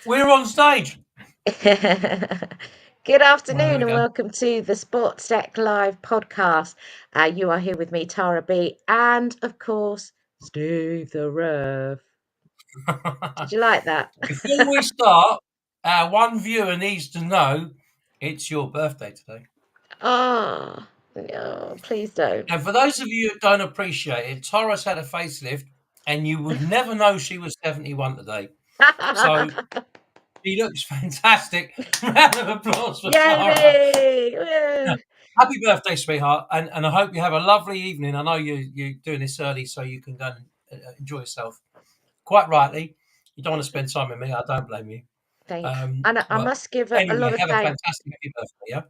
We're on stage. Good Well, there afternoon we and go. welcome to the Sports Tech Live podcast. You are here with me, Tara B, and of course, Steve the Ref. Did you like that? Before we start, our one viewer needs to know it's your birthday today. Oh, no, please don't. And for those of you that don't appreciate it, Tara's had a facelift, and you would never know she was 71 today. So she looks fantastic. Round of applause for Tara. Yay! Woo. Happy birthday, sweetheart, and I hope you have a lovely evening. I know you're doing this early so you can go and enjoy yourself. Quite rightly, you don't want to spend time with me. I don't blame you. Thank and I But must give a anyway, lot of have a thanks. fantastic happy birthday, yeah?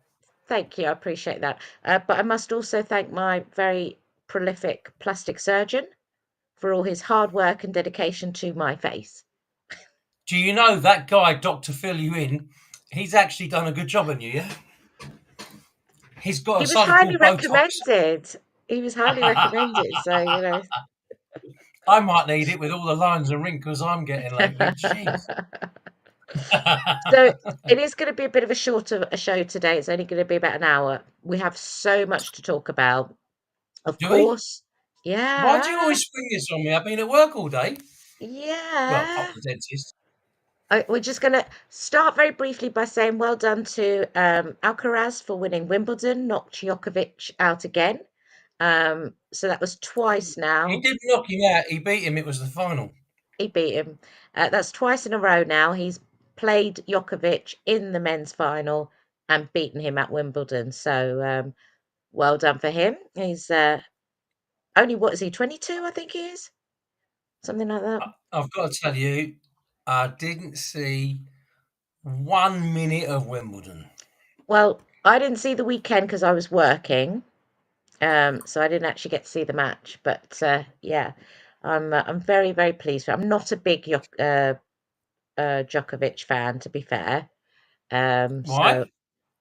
Thank you, I appreciate that. But I must also thank my very prolific plastic surgeon for all his hard work and dedication to my face. Do you know that guy, Dr. Fill You In, he's actually done a good job on you, yeah? He's got He a was son highly called Botox. recommended. He was highly recommended, so, I might need it with all the lines and wrinkles I'm getting lately. Jeez. So it is gonna be a bit of a shorter a show today. It's only gonna be about an hour. We have so much to talk about. Of Do we? course. Why do Yeah. you always spring this on me? I've been at work all day. Well, apart Yeah. from the dentist. We're just gonna start very briefly by saying well done to Alcaraz for winning Wimbledon, knocked Djokovic out again. So that was twice He now. did knock him out. He beat him. It was the final. He beat him. That's twice in a row now. He's played Djokovic in the men's final and beaten him at Wimbledon. So well done for him. He's only, what is he, 22, I think he is? Something like that. I've got to tell you, I didn't see 1 minute of Wimbledon. Well, I didn't see the weekend because I was working. So I didn't actually get to see the match. But yeah, I'm very, very pleased. I'm not a big Djokovic fan, to be fair. So, Right?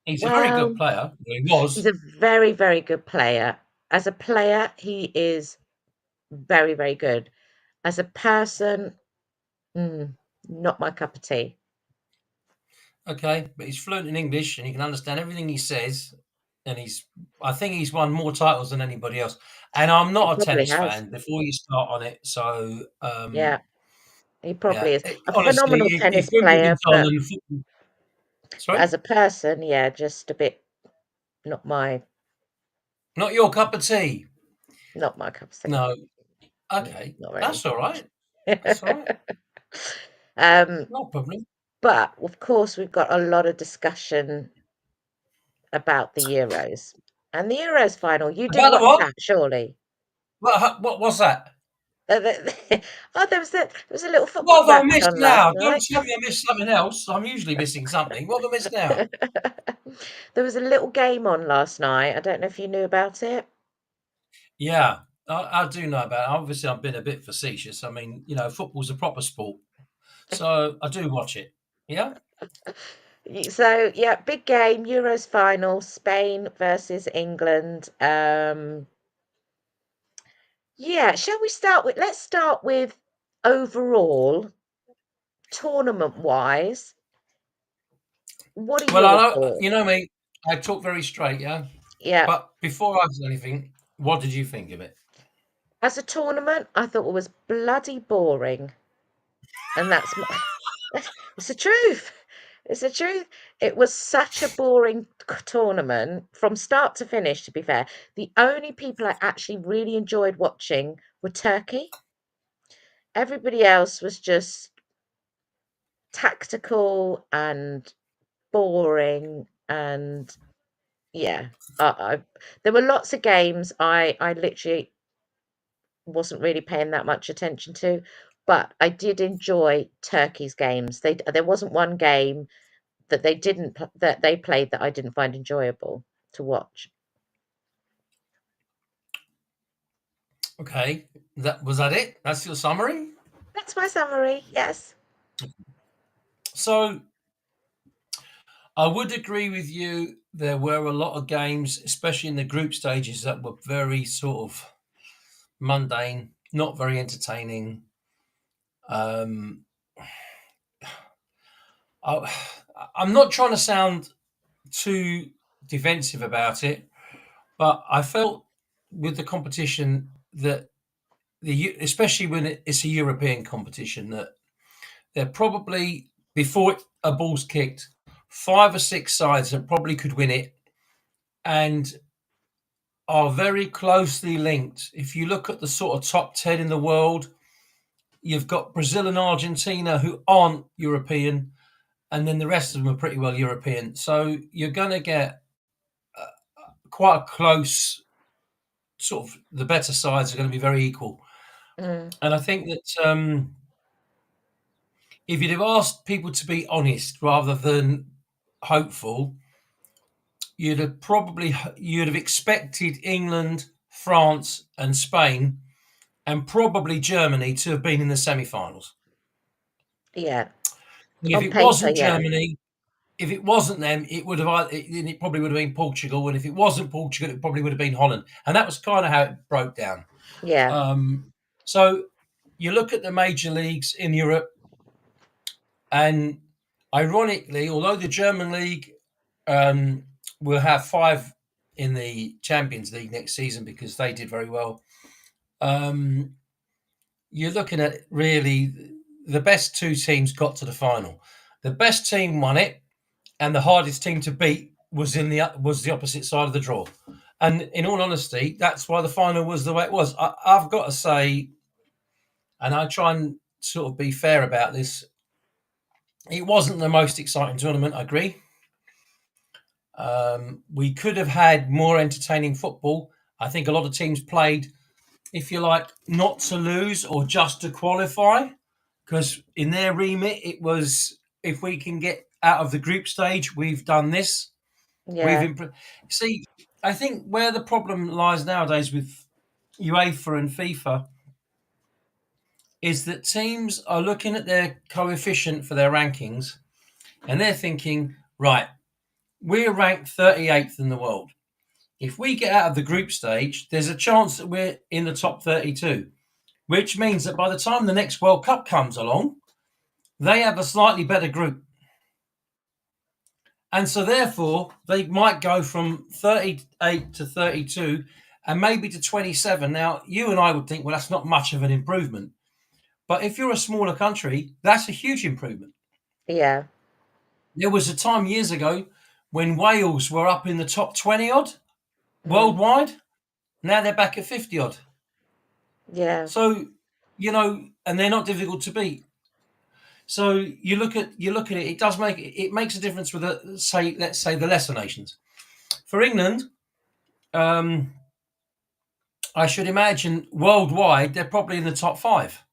He's a very well, good player. Well, he he's was. a very, very good player. As a player, he is very, very good. As a person, not my cup of tea. Okay, but he's fluent in English and you can understand everything he says. And I think he's won more titles than anybody else. And I'm He not a probably tennis has. fan before you start on it. So, Yeah, he yeah, probably is. A honestly, phenomenal if tennis player, Wimbledon's on and football, but sorry, as a person, yeah, just a bit not my not your cup of tea. not my cup of tea. No, No, okay, not that's really. all right. That's all right. Um, No problem. but of course, we've got a lot of discussion about the Euros and the Euros final. You did About the watch what? that, surely? What's that? Oh, there was a little football What have I match missed on last now? Don't night. tell me I missed something else. I'm usually missing something. What have I missed now? There was a little game on last night. I don't know if you knew about it. Yeah, I do know about it. Obviously, I've been a bit facetious. I mean, football's a proper sport, so I do watch it. Yeah. So yeah, big game, Euros final, Spain versus England. Yeah, shall we start with, let's start with overall, tournament wise. What are Well, I your know thoughts? you know me. I talk very straight. Yeah. Yeah, But before I say anything, what did you think of it? as a tournament, I thought it was bloody boring, and that's my, it's the truth. It's the truth. It was such a boring tournament from start to finish, to be fair. The only people I actually really enjoyed watching were Turkey. Everybody else was just tactical and boring, and yeah, there were lots of games I literally wasn't really paying that much attention to, but I did enjoy Turkey's games. There wasn't one game that that they played that I didn't find enjoyable to watch. Okay, that it? That's your summary. That's my summary. Yes. So I would agree with you. There were a lot of games, especially in the group stages, that were very sort of mundane, not very entertaining. Um, I'm not trying to sound too defensive about it, but I felt with the competition that especially when it's a European competition, that they're probably, before a ball's kicked, 5 or 6 sides that probably could win it and are very closely linked. If you look at the sort of top 10 in the world, you've got Brazil and Argentina who aren't European, and then the rest of them are pretty well European. So you're going to get quite a close sort of, the better sides are going to be very equal. Mm. And I think that if you'd have asked people to be honest rather than hopeful, you'd have expected England, France, and Spain, and probably Germany to have been in the semi-finals. Yeah. And if On it paper, wasn't yeah. Germany, if it wasn't them, it probably would have been Portugal, and if it wasn't Portugal, it probably would have been Holland, and that was kind of how it broke down. Yeah. So you look at the major leagues in Europe, and ironically, although the German league will have 5 in the Champions League next season because they did very well, you're looking at really the best 2 teams got to the final. The best team won it, and the hardest team to beat was the opposite side of the draw. And in all honesty, that's why the final was the way it was. I've got to say, and I try and sort of be fair about this, it wasn't the most exciting tournament, I agree. We could have had more entertaining football. I think a lot of teams played, if you like, not to lose or just to qualify, because in their remit, it was, if we can get out of the group stage, we've done this. Yeah. See, I think where the problem lies nowadays with UEFA and FIFA is that teams are looking at their coefficient for their rankings and they're thinking, right, we're ranked 38th in the world. If we get out of the group stage, there's a chance that we're in the top 32, which means that by the time the next World Cup comes along, they have a slightly better group. And so therefore, they might go from 38 to 32 and maybe to 27. Now, you and I would think, well, that's not much of an improvement. But if you're a smaller country, that's a huge improvement. Yeah. There was a time years ago when Wales were up in the top 20 odd worldwide. Now they're back at 50 odd. Yeah. So, and they're not difficult to beat. So you look at it. It makes a difference with let's say the lesser nations. For England, I should imagine worldwide they're probably in the top 5.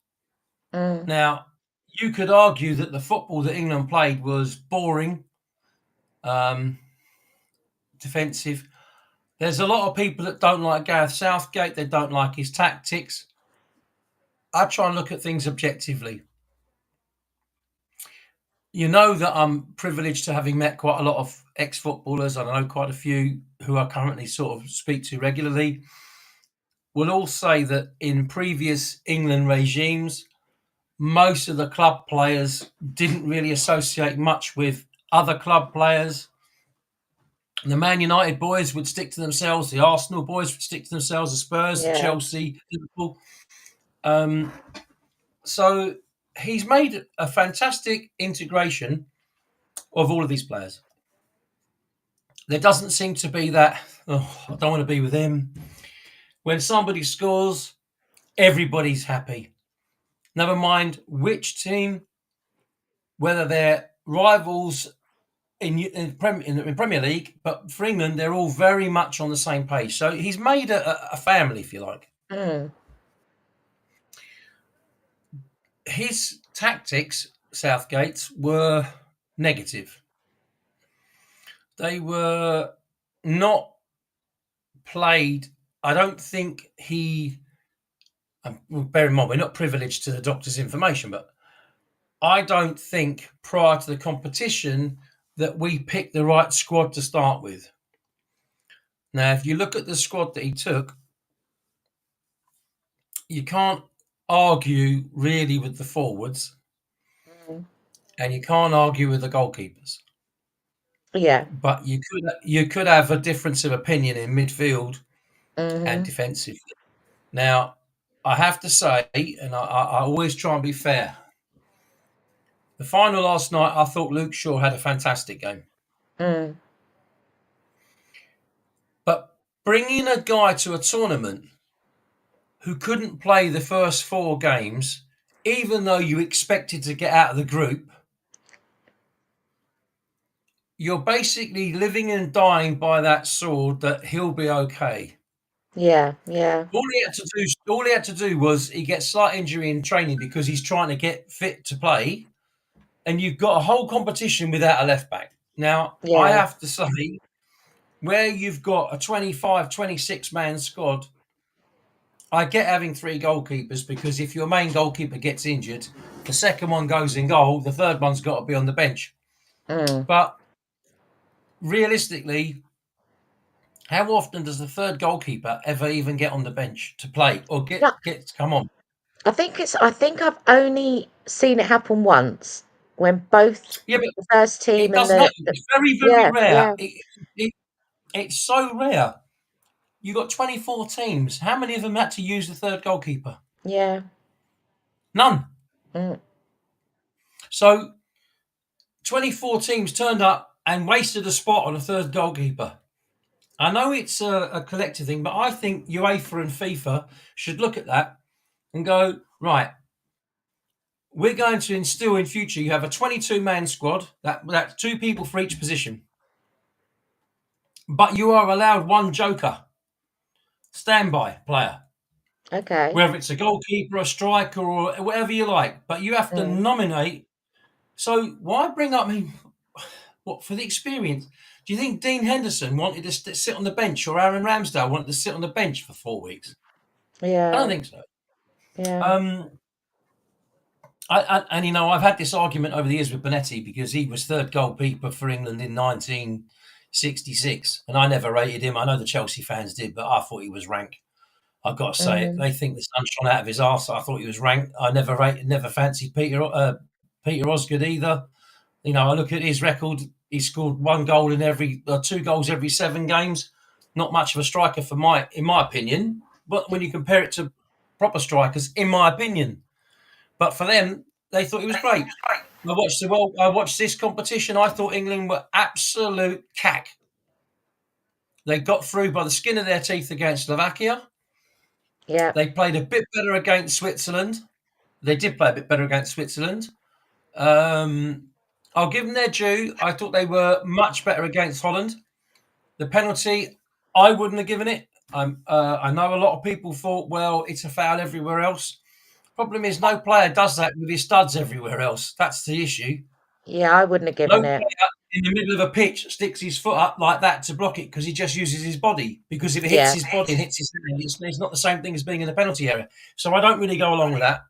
Now, you could argue that the football that England played was boring, defensive. There's a lot of people that don't like Gareth Southgate. They don't like his tactics. I try and look at things objectively. You know that I'm privileged to having met quite a lot of ex-footballers. I know quite a few who I currently sort of speak to regularly. Will all say that in previous England regimes, most of the club players didn't really associate much with other club players. The Man United boys would stick to themselves. The Arsenal boys would stick to themselves. The Spurs, Yeah. Chelsea, Liverpool. So he's made a fantastic integration of all of these players. There doesn't seem to be that, oh, I don't want to be with him. When somebody scores, everybody's happy. Never mind which team, whether they're rivals in Premier League, but for England, they're all very much on the same page. So he's made a family, if you like. His tactics, Southgate's, were negative. They were not played. I don't think bear in mind, we're not privileged to the doctor's information, but I don't think prior to the competition that we picked the right squad to start with. Now, if you look at the squad that he took, you can't argue really with the forwards. and you can't argue with the goalkeepers. Yeah. But you could have a difference of opinion in midfield and Mhm. defensively. Now, I have to say, and I always try and be fair. The final last night, I thought Luke Shaw had a fantastic game. Mm. But bringing a guy to a tournament who couldn't play the first 4 games, even though you expected to get out of the group, you're basically living and dying by that sword that he'll be okay. Yeah, yeah. All he had to do was he gets slight injury in training because he's trying to get fit to play, and you've got a whole competition without a left back. Now, I Yeah. have to say, where you've got a 25, 26 man squad, I get having 3 goalkeepers because if your main goalkeeper gets injured, the second one goes in goal, the third one's got to be on the bench. Mm. But realistically, how often does the third goalkeeper ever even get on the bench to play or No, get to come on? I think I've only seen it happen once when both Yeah, but the first it team and doesn't happen. the It's very, very yeah, rare. yeah, It's so rare. You got 24 teams. How many of them had to use the third goalkeeper? yeah. None. Mm. So 24 teams turned up and wasted a spot on a third goalkeeper. I know it's a collective thing, but I think UEFA and FIFA should look at that and go, right, we're going to instill in future, you have a 22-man squad, that's 2 people for each position. But you are allowed 1 joker, standby player. Okay. Whether it's a goalkeeper, a striker, or whatever you like, but you have to Mm. nominate. So why bring up me? What for the experience? Do you think Dean Henderson wanted to sit on the bench, or Aaron Ramsdale wanted to sit on the bench for 4 weeks? I don't Yeah, think so. yeah. Um, and I've had this argument over the years with Bonetti because he was third goalkeeper for England in 1966, and I never rated him. I know the Chelsea fans did, but I thought he was rank. I've got to say it. Mhm. They think the sun shone out of his arse. I thought he was rank. I never fancied Peter Osgood either. I look at his record. He scored 1 goal in 2 goals every 7 games. Not much of a striker in my opinion. But when you compare it to proper strikers, in my opinion, but for them, they thought he was great. I watched this competition. I thought England were absolute cack. They got through by the skin of their teeth against Slovakia. Yeah, They played a bit better against Switzerland. They did play a bit better against Switzerland. I'll give them their due. I thought they were much better against Holland. The penalty, I wouldn't have given it. I know a lot of people thought, well, it's a foul everywhere else. Problem is, no player does that with his studs everywhere else. That's the issue. yeah. I wouldn't have No given it. player in the middle of a pitch sticks his foot up like that to block it because he just uses his body. Because if it hits Yeah, his body and hits his hand, it's not the same thing as being in the penalty area. So I don't really go along with that.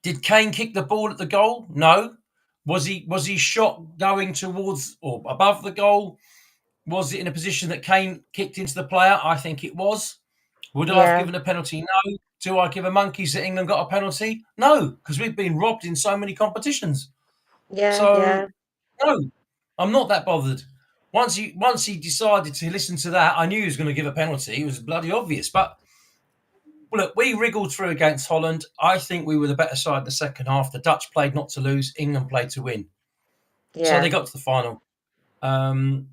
Did Kane kick the ball at the goal? No. Was he shot going towards or above the goal? Was it in a position that Kane kicked into the player? I think it was. Would I have yeah, given a penalty? No. Do I give a monkeys that England got a penalty? No, because we've been robbed in so many competitions. yeah, So yeah. no, I'm not that bothered. Once he decided to listen to that, I knew he was going to give a penalty. It was bloody obvious. But look, we wriggled through against Holland. I think we were the better side the second half. The Dutch played not to lose. England played to win. So they Yeah. got to the final. Um,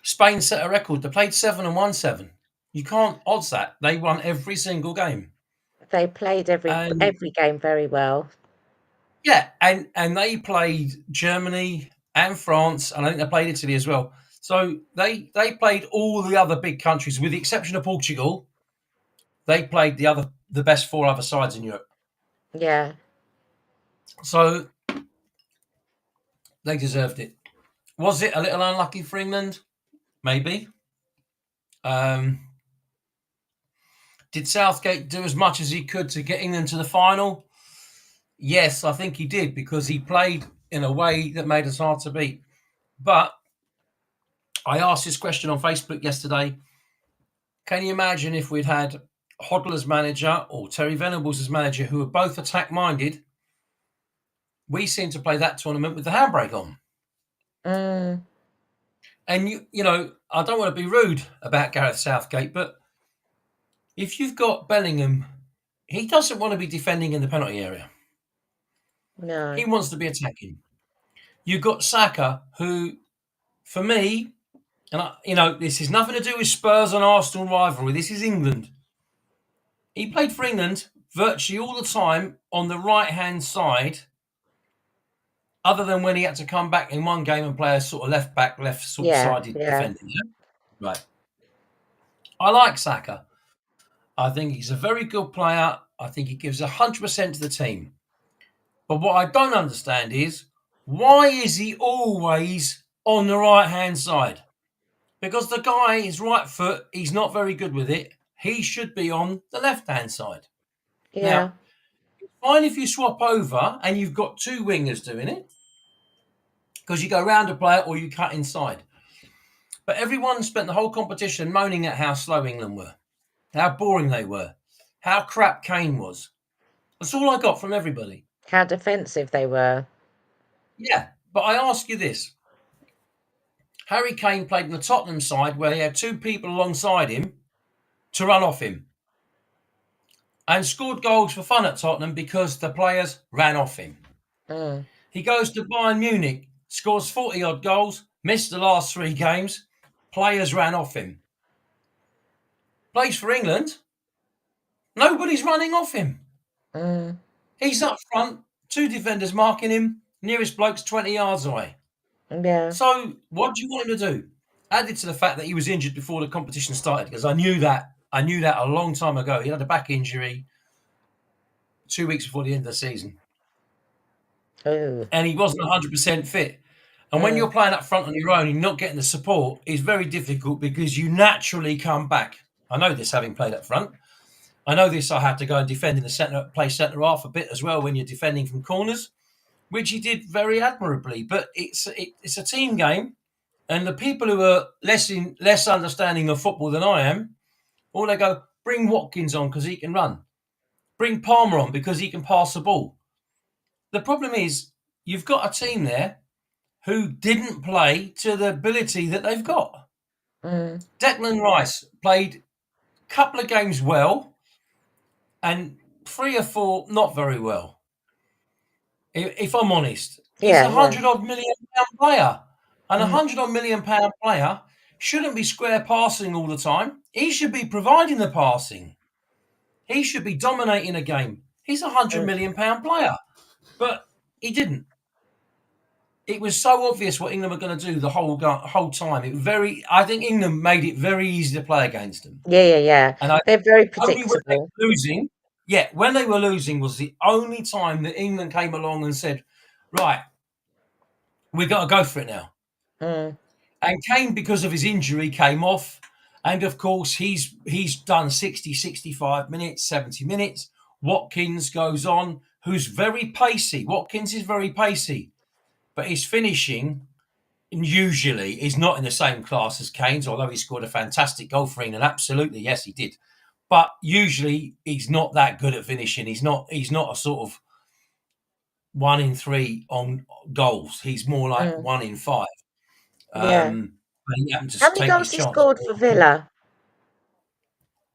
Spain set a record. They played 7 and won 7. You can't odds that. They won every single game. They played And every game very well. yeah, and they played Germany and France, and I think they played Italy as well. So they played all the other big countries, with the exception of Portugal. They played the best 4 other sides in Europe. Yeah. So they deserved it. Was it a little unlucky for England? Maybe. Um, did Southgate do as much as he could to get England to the final? Yes, I think he did, because he played in a way that made us hard to beat. But I asked this question on Facebook yesterday. Can you imagine if we'd had Hoddle as manager or Terry Venables as manager, who were both attack minded, we seem to play that tournament with the handbrake on. And you know, I don't want to be rude about Gareth Southgate, but if you've got Bellingham, he doesn't want to be defending in the penalty area. No. He wants to be attacking. You've got Saka, who, for me, and this has nothing to do with Spurs and Arsenal rivalry. This is England. He played for England virtually all the time on the right-hand side, other than when he had to come back in one game and play a sort of left-back, left-sided defending. Yeah? Right. I like Saka. I think he's a very good player. I think he gives 100% to the team. But what I don't understand is, why is he always on the right-hand side? Because the guy, his right foot, he's not very good with it. He should be on the left-hand side. Yeah. Now, it's fine if you swap over and you've got two wingers doing it, because you go round a player or you cut inside. But everyone spent the whole competition moaning at how slow England were, how boring they were, how crap Kane was. That's all I got from everybody. How defensive they were. Yeah, but I ask you this. Harry Kane played in the Tottenham side where he had two people alongside him to run off him, and scored goals for fun at Tottenham because the players ran off him. He goes to Bayern Munich, scores 40-odd goals, missed the last 3 games, players ran off him. Plays for England, nobody's running off him. He's up front, 2 defenders marking him, nearest bloke's 20 yards away. Yeah. So what do you want him to do? Added to the fact that he was injured before the competition started, because I knew that a long time ago. He had a back injury 2 weeks before the end of the season. Ooh. And he wasn't 100% fit. And when you're playing up front on your own and not getting the support, it's very difficult because you naturally come back. I know this, having played up front. I know this. I had to go and defend in the centre, play centre half a bit as well when you're defending from corners, which he did very admirably. But it's a team game, and the people who are less understanding of football than I am, all they go, bring Watkins on because he can run, bring Palmer on because he can pass the ball. The problem is you've got a team there who didn't play to the ability that they've got. Declan Rice played a couple of games well and 3 or 4 not very well. If I'm honest, he's a 100-odd million pound player, and a 100-odd million pound player shouldn't be square passing all the time. He should be providing the passing. He should be dominating a game. He's a 100 million pound player, but he didn't. It was so obvious what England were going to do the whole time. I think England made it very easy to play against them. Yeah. And they're very only when they predictable. were losing, when they were losing was the only time that England came along and said, right, we've got to go for it now. And Kane, because of his injury, came off. And of course, he's done 60, 65 minutes, 70 minutes. Watkins goes on, who's very pacey. Watkins is very pacey. But his finishing usually is not in the same class as Kane's, although he scored a fantastic goal for England. Absolutely, yes, he did. But usually he's not that good at finishing. He's not a sort of 1 in 3 on goals. He's more like 1 in 5. Yeah. How many goals he scored for Villa?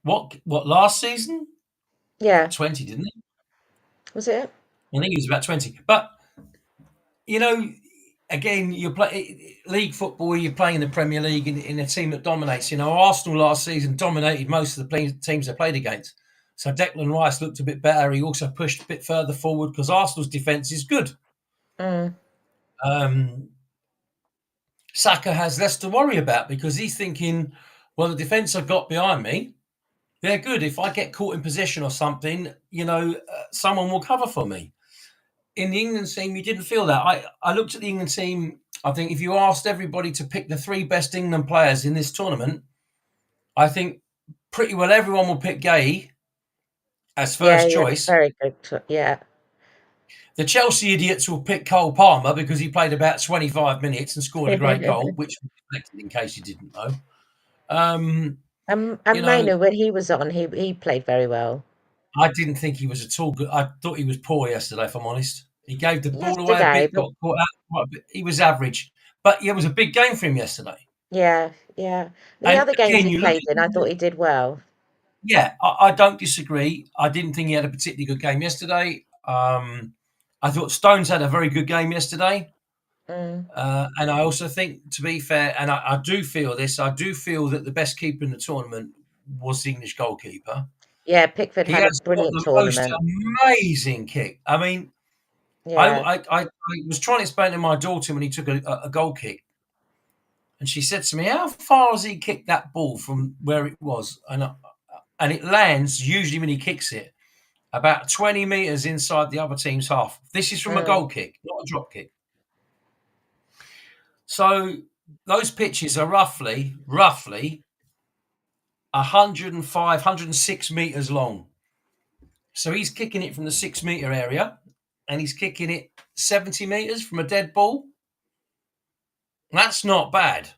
What last season? Yeah. 20, didn't he? Was it? I think he was about 20. But again, you play league football. You're playing in the Premier League in a team that dominates. Arsenal last season dominated most of the teams they played against. So Declan Rice looked a bit better. He also pushed a bit further forward because Arsenal's defence is good. Saka has less to worry about because he's thinking, well, the defence I've got behind me, they're good. If I get caught in possession or something, someone will cover for me. In the England team, you didn't feel that. I looked at the England team. I think if you asked everybody to pick the 3 best England players in this tournament, I think pretty well everyone will pick Gay as first choice. Very good. Yeah. The Chelsea idiots will pick Cole Palmer because he played about 25 minutes and scored a great goal, which was reflected in case you didn't know. And Manu, when he was on, he played very well. I didn't think he was at all good. I thought he was poor yesterday, if I'm honest. He gave the ball away a Yesterday, bit, but got caught out quite a bit. He was average, but it was a big game for him yesterday. yeah, yeah. The And other games again, he you look played at in, I thought he did well. yeah, I don't disagree. I didn't think he had a particularly good game yesterday. I thought Stones had a very good game yesterday. Mm. And I also think, to be fair, and I do feel this, I do feel that the best keeper in the tournament was the English goalkeeper. Yeah, Pickford He had a has got brilliant the most tournament. amazing kick. I mean, Yeah. I was trying to explain to my daughter when he took a goal kick, and she said to me, "How far has he kicked that ball from where it was?" And it lands usually when he kicks it about 20 meters inside the other team's half. This is from a Mm. goal kick, not a drop kick. So those pitches are roughly 105, 106 meters long. So he's kicking it from the 6 meter area, and he's kicking it 70 meters from a dead ball. That's not bad.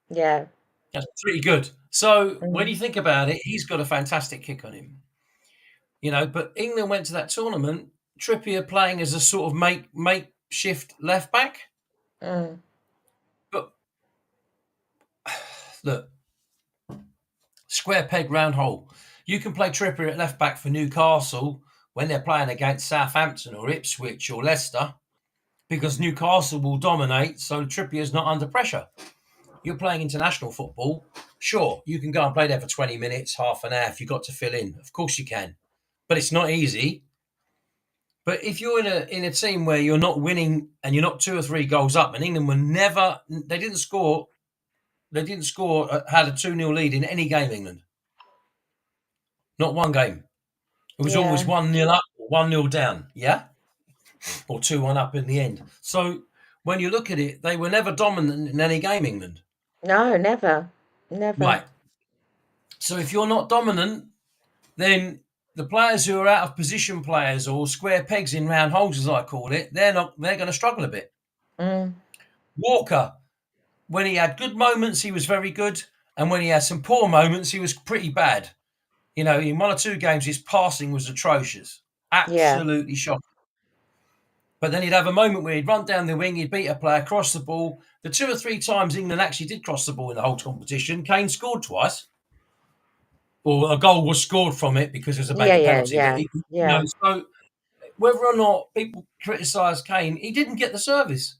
Yeah. That's pretty good. So when Mm. you think about it, he's got a fantastic kick on him. But England went to that tournament, Trippier playing as a sort of makeshift left back. Mm. But look, square peg, round hole. You can play Trippier at left back for Newcastle when they're playing against Southampton or Ipswich or Leicester, because Newcastle will dominate, so Trippier's not under pressure. You're playing international football, sure, you can go and play there for 20 minutes, half an hour if you've got to fill in. Of course you can. But it's not easy. But if you're in a team where you're not winning and you're not 2 or 3 goals up, and England were never, they didn't score, had a 2-0 lead in any game, England. Not one game. It was always Yeah. 1-0 up or 1-0 down, yeah? Or 2-1 up in the end. So when you look at it, they were never dominant in any game, England. No, never. Never. Right. So if you're not dominant, then the players who are out of position players or square pegs in round holes, as I call it, they're going to struggle a bit. Mm. Walker, when he had good moments, he was very good. And when he had some poor moments, he was pretty bad. In 1 or 2 games, his passing was atrocious. Yeah. Absolutely shocking. But then he'd have a moment where he'd run down the wing, he'd beat a player, cross the ball. The 2 or 3 times England actually did cross the ball in the whole competition, Kane scored twice. Or a goal was scored from it because it was a Yeah, baby yeah, penalty. But yeah. Yeah. so whether or not people criticise Kane, he didn't get the service.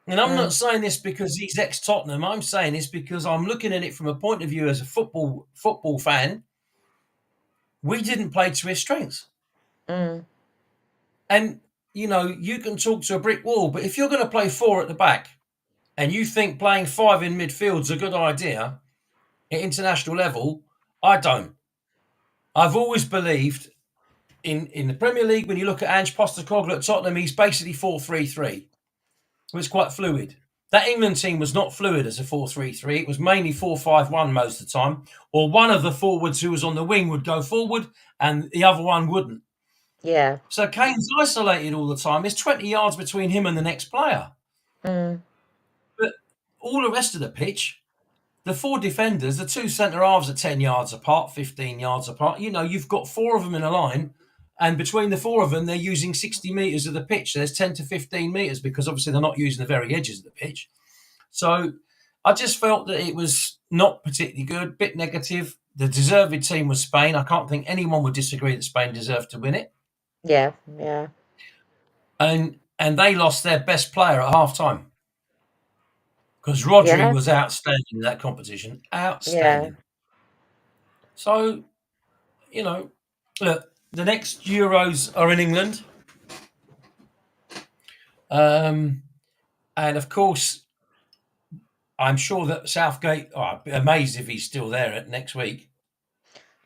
And I'm not Mm. saying this because he's ex-Tottenham. I'm saying this because I'm looking at it from a point of view as a football fan. We didn't play to his strengths. Mm. And, you can talk to a brick wall, but if you're going to play 4 at the back and you think playing 5 in midfield is a good idea at international level, I don't. I've always believed in the Premier League, when you look at Ange Postecoglou at Tottenham, he's basically 4-3-3. It's quite fluid. That England team was not fluid as a 4-3-3. It was mainly 4-5-1 most of the time, or one of the forwards who was on the wing would go forward and the other one wouldn't. Yeah. So Kane's isolated all the time. There's 20 yards between him and the next player. Mm. But all the rest of the pitch, the 4 defenders, the 2 centre halves are 10 yards apart, 15 yards apart. You've got 4 of them in a line, and between the 4 of them, they're using 60 metres of the pitch. So there's 10 to 15 metres because obviously they're not using the very edges of the pitch. So I just felt that it was not particularly good, bit negative. The deserved team was Spain. I can't think anyone would disagree that Spain deserved to win it. Yeah. Yeah. And they lost their best player at half time because Rodri Yeah. was outstanding in that competition. Yeah. Outstanding. So, look, the next Euros are in England. And of course, I'm sure that Southgate, I'd be amazed if he's still there next week.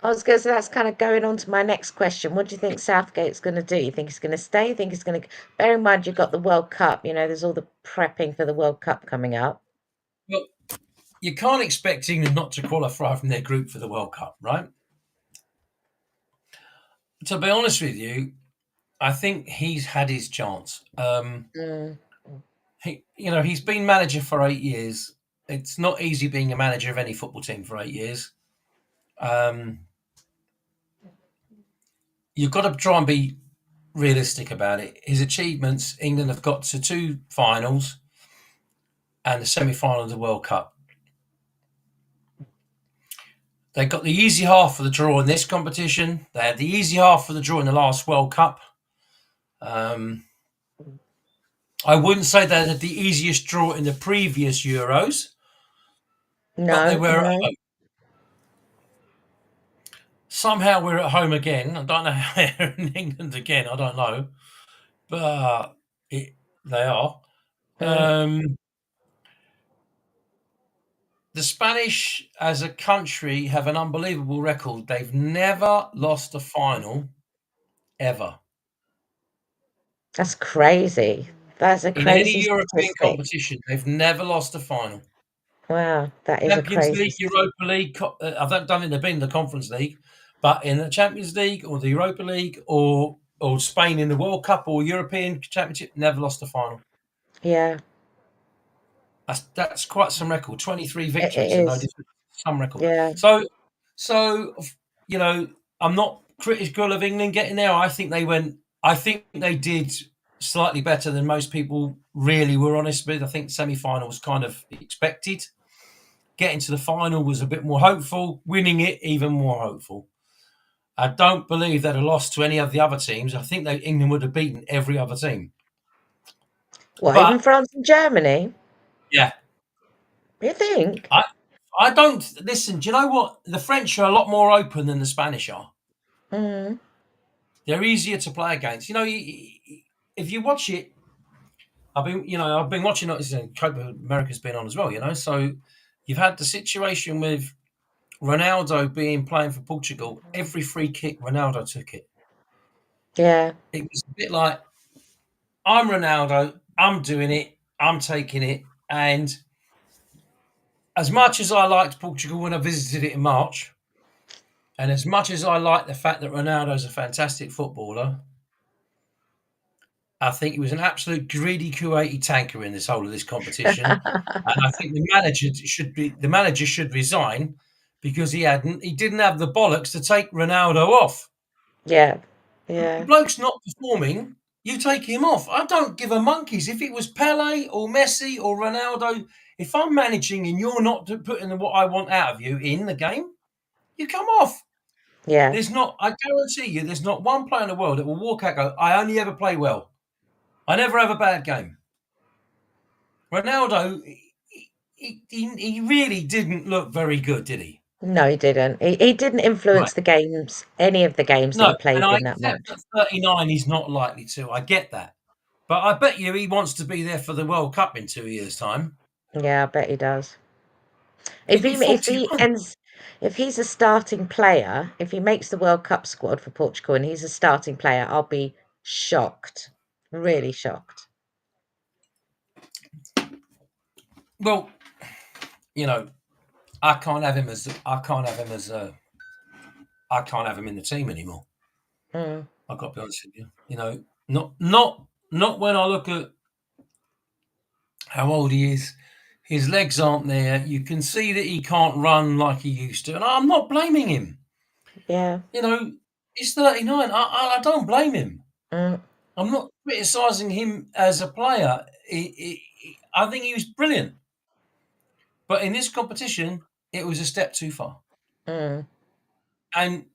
I was going to say that's kind of going on to my next question. What do you think Southgate's going to do? You think he's going to stay? You think he's going to bear in mind you've got the World Cup, there's all the prepping for the World Cup coming up. Well, you can't expect England not to qualify from their group for the World Cup, right? To be honest with you, I think he's had his chance. Mm. He's been manager for 8 years. It's not easy being a manager of any football team for 8 years. You've got to try and be realistic about it. His achievements, England have got to 2 finals and the semi-final of the World Cup. They got the easy half of the draw in this competition. They had the easy half of the draw in the last World Cup. I wouldn't say they had the easiest draw in the previous Euros, but they were at home. Somehow we're at home again. I don't know how they're in England again. I don't know, but they are. The Spanish, as a country, have an unbelievable record. They've never lost a final, ever. That's crazy. That's a In any crazy European statistic. competition, they've never lost a final. Wow, that is a Champions crazy League, Europa League. I don't think they've been in the Conference League, but in the Champions League or the Europa League or Spain in the World Cup or European Championship, never lost a final. Yeah. That's quite some record. 23 victories, It no is. different. Some record. Yeah. So you know, I'm not critical of England getting there. I think they did slightly better than most people really were honest with. I think semi-final was kind of expected. Getting to the final was a bit more hopeful. Winning it, even more hopeful. I don't believe they'd have lost to any of the other teams. I think England would have beaten every other team. What, even France and Germany? Yeah. You think? I don't listen. Do you know what? The French are a lot more open than the Spanish are. They're easier to play against. You know, if you watch it, I've been watching it. Copa America's been on as well. You know, so you've had the situation with Ronaldo playing for Portugal. Every free kick, Ronaldo took it. Yeah. It was a bit like, I'm Ronaldo. I'm doing it. I'm taking it. And as much as I liked Portugal when I visited it in March, and as much as I like the fact that Ronaldo's a fantastic footballer, I think he was an absolute greedy Kuwaiti tanker in this whole of this competition. And I think the manager should resign because he didn't have the bollocks to take Ronaldo off. Yeah. Yeah. The bloke's not performing, you take him off. I don't give a monkeys. If it was Pele or Messi or Ronaldo, if I'm managing and you're not putting what I want out of you in the game, you come off. Yeah. I guarantee you, there's not one player in the world that will walk out and go, I only ever play well. I never have a bad game. Ronaldo, he really didn't look very good, did he? No, he didn't. He didn't influence the games, any of the games that he played in that much. At 39, he's not likely to. I get that. But I bet you he wants to be there for the World Cup in 2 years' time. Yeah, I bet he does. If he's a starting player, if he makes the World Cup squad for Portugal and he's a starting player, I'll be shocked. Really shocked. Well, I can't have him in the team anymore. I've got to be honest with you. Not when I look at how old he is. His legs aren't there. You can see that he can't run like he used to. And I'm not blaming him. Yeah. He's 39. I don't blame him. I'm not criticising him as a player. I think he was brilliant. But in this competition, it was a step too far. And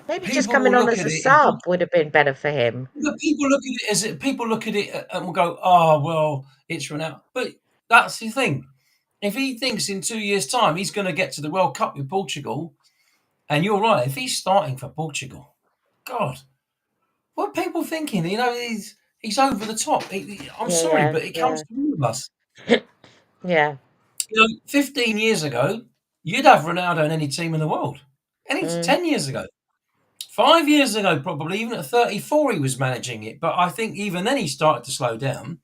maybe just coming on as a sub would have been better for him. People look at it and will go, "Oh, well, it's Ronaldo." But that's the thing. If he thinks in 2 years' time he's going to get to the World Cup with Portugal, and you're right, if he's starting for Portugal, God, what are people thinking? He's over the top. I'm sorry, but it comes to all of us. Yeah. 15 years ago, you'd have Ronaldo in any team in the world. 10 years ago. 5 years ago, probably, even at 34, he was managing it. But I think even then he started to slow down.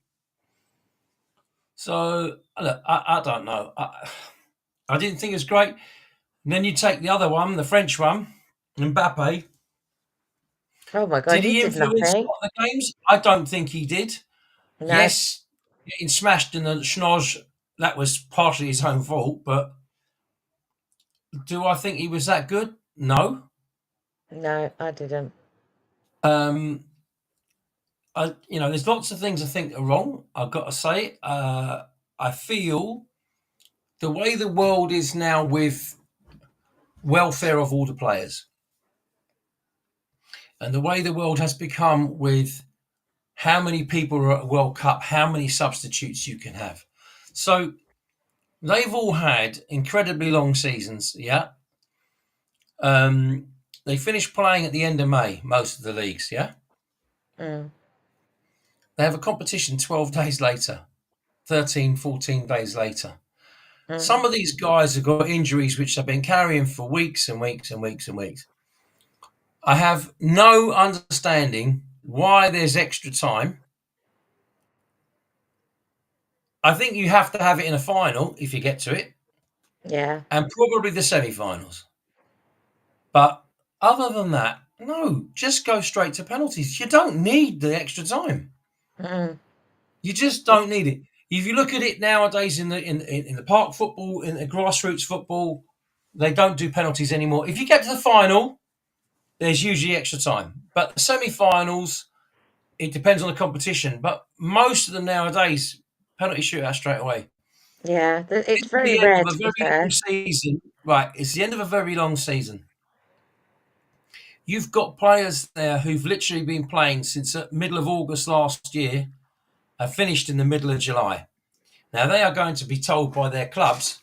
So, look, I don't know. I didn't think it was great. And then you take the other one, the French one, Mbappe. Oh, my God. Did he influence the games? I don't think he did. No. Yes, getting smashed in the schnoz, that was partially his own fault. But do I think he was that good? No. No, I didn't. there's lots of things I think are wrong. I've got to say, I feel the way the world is now with welfare of all the players, and the way the world has become with how many people are at a World Cup, how many substitutes you can have. So they've all had incredibly long seasons. Yeah. They finish playing at the end of May, most of the leagues. Yeah. Mm. They have a competition 12 days later, 13, 14 days later. Some of these guys have got injuries which they've been carrying for weeks and weeks and weeks and weeks. I have no understanding why there's extra time. I think you have to have it in a final if you get to it. Yeah. And probably the semi-finals. But other than that, no, just go straight to penalties. You don't need the extra time. You just don't need it. If you look at it nowadays in the park football, in the grassroots football, they don't do penalties anymore. If you get to the final, there's usually extra time. But the semi-finals, it depends on the competition. But most of them nowadays, penalty shootout straight away. Yeah, it's It's very the end rare, of a to be very fair. long season. Right, it's the end of a very long season. You've got players there who've literally been playing since the middle of August last year and finished in the middle of July. Now, they are going to be told by their clubs,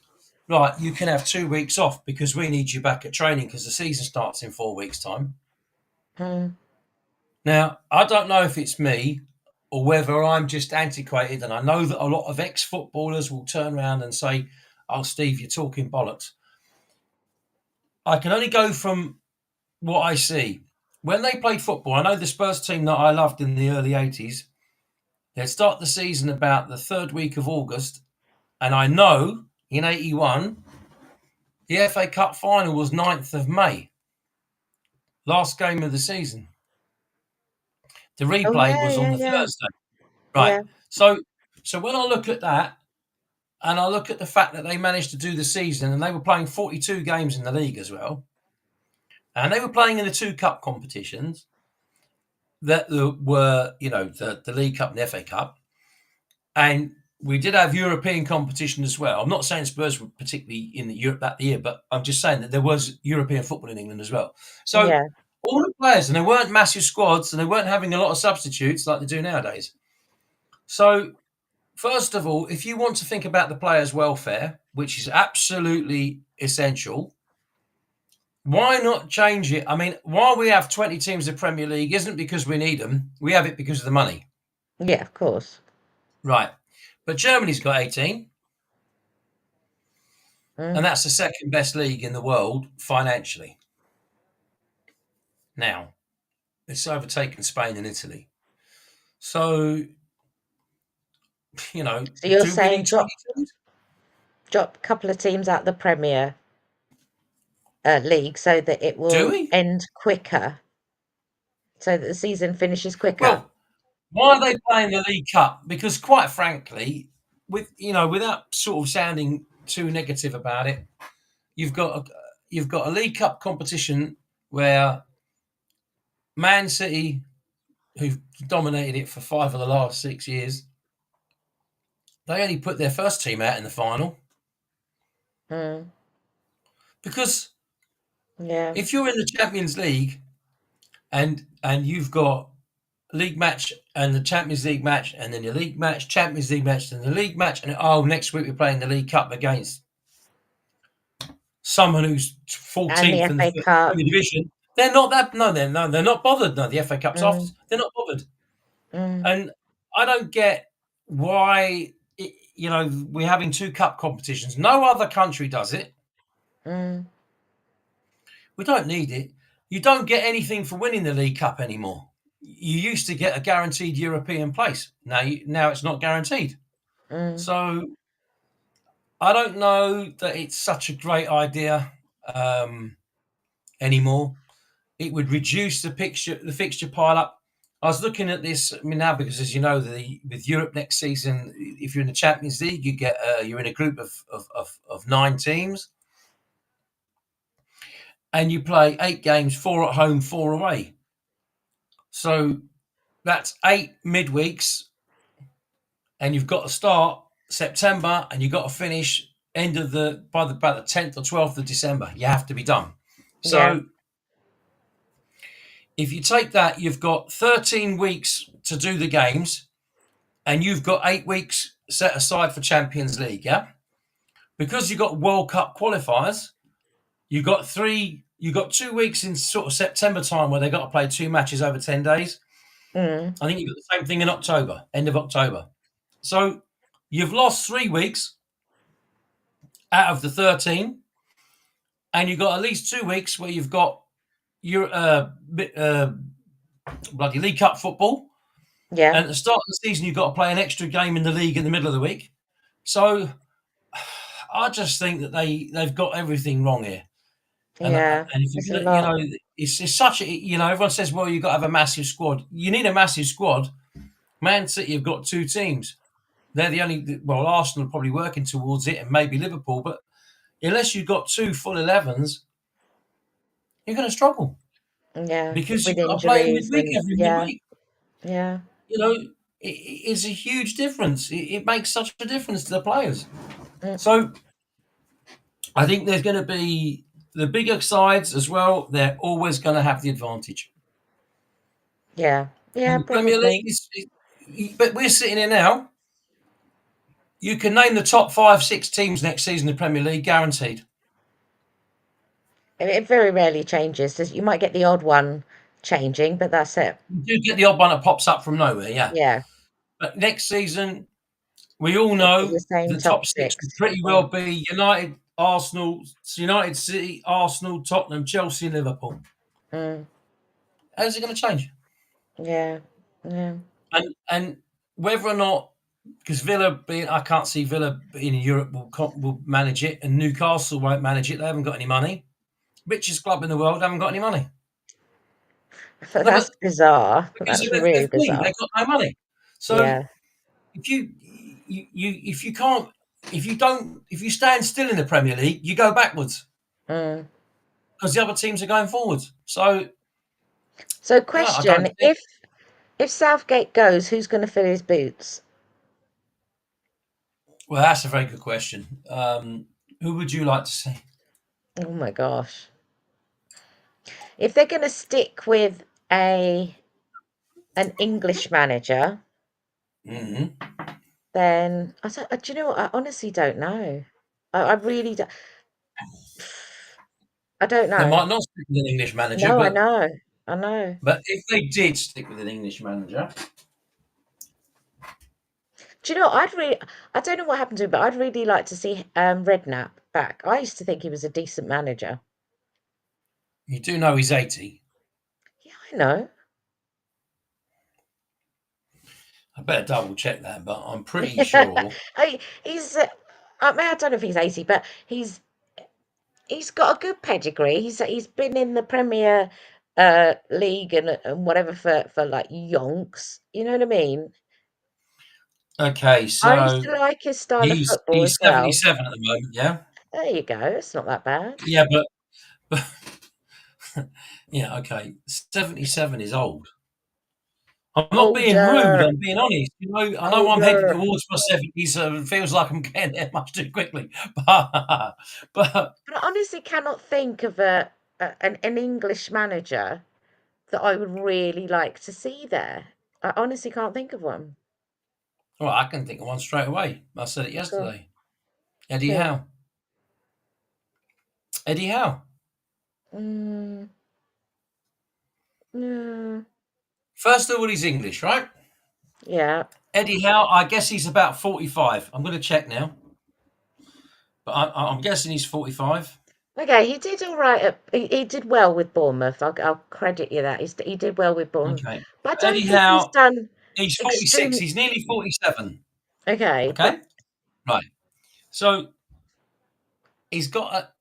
right, you can have 2 weeks off because we need you back at training because the season starts in 4 weeks' time. Now, I don't know if it's me or whether I'm just antiquated, and I know that a lot of ex-footballers will turn around and say, oh, Steve, you're talking bollocks. I can only go from what I see. When they played football, I know the Spurs team that I loved in the early 80s, they'd start the season about the third week of August, and I know in 81, the FA Cup final was 9th of May, last game of the season. The Oh, replay yeah, was on yeah, the yeah. Thursday. Right. Yeah. So when I look at that, and I look at the fact that they managed to do the season, and they were playing 42 games in the league as well, and they were playing in the 2 cup competitions that were, the League Cup and the FA Cup, and we did have European competition as well. I'm not saying Spurs were particularly in Europe that year, but I'm just saying that there was European football in England as well. So Yeah. all the players, and they weren't massive squads, and they weren't having a lot of substitutes like they do nowadays. So first of all, if you want to think about the players' welfare, which is absolutely essential, why not change it? I mean, why we have 20 teams in the Premier League isn't because we need them. We have it because of the money. Yeah, of course. Right. But Germany's got 18. And that's the second best league in the world financially. Now, it's overtaken Spain and Italy. So, So you're do we saying need 20 teams? drop a couple of teams out the Premier League so that it Do will we? end quicker, so that the season finishes quicker? Well, why are they playing the League Cup? Because quite frankly, without sort of sounding too negative about it, you've got a League Cup competition where Man City, who've dominated it for 5 of the last 6 years, they only put their first team out in the final. Because Yeah. if you're in the Champions League and you've got league match and the Champions League match and then your league match, Champions League match, and the league match, and next week we're playing the League Cup against someone who's And the 14th in FA the Cup. division. They're not that. No, they're not bothered. No, the FA Cup's after. They're not bothered. And I don't get why we're having 2 cup competitions. No other country does it. We don't need it. You don't get anything for winning the League Cup anymore. You used to get a guaranteed European place. Now it's not guaranteed. So I don't know that it's such a great idea anymore. It would reduce the fixture pile up. I was looking at this now because, as you know, with Europe next season, if you're in the Champions League, you're in a group of 9 teams, and you play 8 games, 4 at home, 4 away. So that's 8 midweeks, and you've got to start September, and you've got to finish end of about the 10th or 12th of December. You have to be done. Yeah. So if you take that, you've got 13 weeks to do the games, and you've got 8 weeks set aside for Champions League. Yeah, because you've got World Cup qualifiers. You've got 2 weeks in sort of September time where they've got to play 2 matches over 10 days. Mm. I think you've got the same thing in October, end of October. So you've lost 3 weeks out of the 13, and you've got at least 2 weeks where you've got your bloody League Cup football. Yeah. And at the start of the season, you've got to play an extra game in the league in the middle of the week. So I just think that they've got everything wrong here. And if It's you a you lot. know, it's such a, everyone says, well, you've got to have a massive squad. You need a massive squad. Man City have got 2 teams. They're the only, well, Arsenal are probably working towards it, and maybe Liverpool, but unless you've got 2 full 11s, you're going to struggle Yeah. because With you've got to play injuries midweek and every yeah. midweek. Yeah. It's a huge difference. It makes such a difference to the players. Mm. So I think there's going to be the bigger sides as well. They're always going to have the advantage. Yeah. Yeah, And the Premier probably. League but we're sitting here now. You can name the top 5, 6 teams next season in the Premier League, guaranteed. It very rarely changes. You might get the odd one changing, but that's it. You do get the odd one that pops up from nowhere, yeah. Yeah. But next season, we all It'll be the know same the top top 6 6. will pretty Yeah. well be United, Arsenal, United City, Arsenal, Tottenham, Chelsea, and Liverpool. Mm. How's it going to change? Yeah. Yeah. And whether or not, because I can't see Villa in Europe will manage it, and Newcastle won't manage it. They haven't got any money. Richest club in the world haven't got any money. No, That's bizarre. because That's they're really free. bizarre. They've got no money. So Yeah. if you stand still in the Premier League, you go backwards Mm. because the other teams are going forwards. So So yeah, I question, don't think. if Southgate goes, who's going to fill his boots? Well, that's a very good question. Who would you like to see? Oh my gosh. If they're going to stick with an English manager, Mm-hmm. then do you know what? I honestly don't know. I really don't. I don't They know. might not stick with an English manager, No, I but know. I know. if they did stick with an English manager, Do you know, I don't know what happened to him, but I'd really like to see Redknapp back. I used to think he was a decent manager. you do know he's 80. Yeah, I know. I better double check that, but I'm pretty sure. He's I mean, I don't know if he's 80, but he's got a good pedigree. He's been in the Premier League and whatever for like yonks. You know what I mean? Okay, I used so to like his style of he's football he's as well. 77 at the moment, yeah? There you go. It's not that bad. Yeah, but yeah, okay. 77 is old. I'm not being rude, Older, I'm being honest. I know I'm heading older. towards my 70s, so it feels like I'm getting there much too quickly. But But I honestly cannot think of an English manager that I would really like to see there. I honestly can't think of one. well, I can think of one straight away. I said it Go on. yesterday. Eddie Who? Howe. Eddie Howe. Mm, no. First of all, he's English, right? Yeah. Eddie Howe, I guess he's about 45. I'm going to check now. But I'm guessing he's 45. Okay, he did all right. He did well with Bournemouth. I'll credit you that. He did well with Bournemouth, Okay. but I Eddie don't think he's Howe, done he's 46. extreme. He's nearly 47. Okay, but Okay? Right. So he's got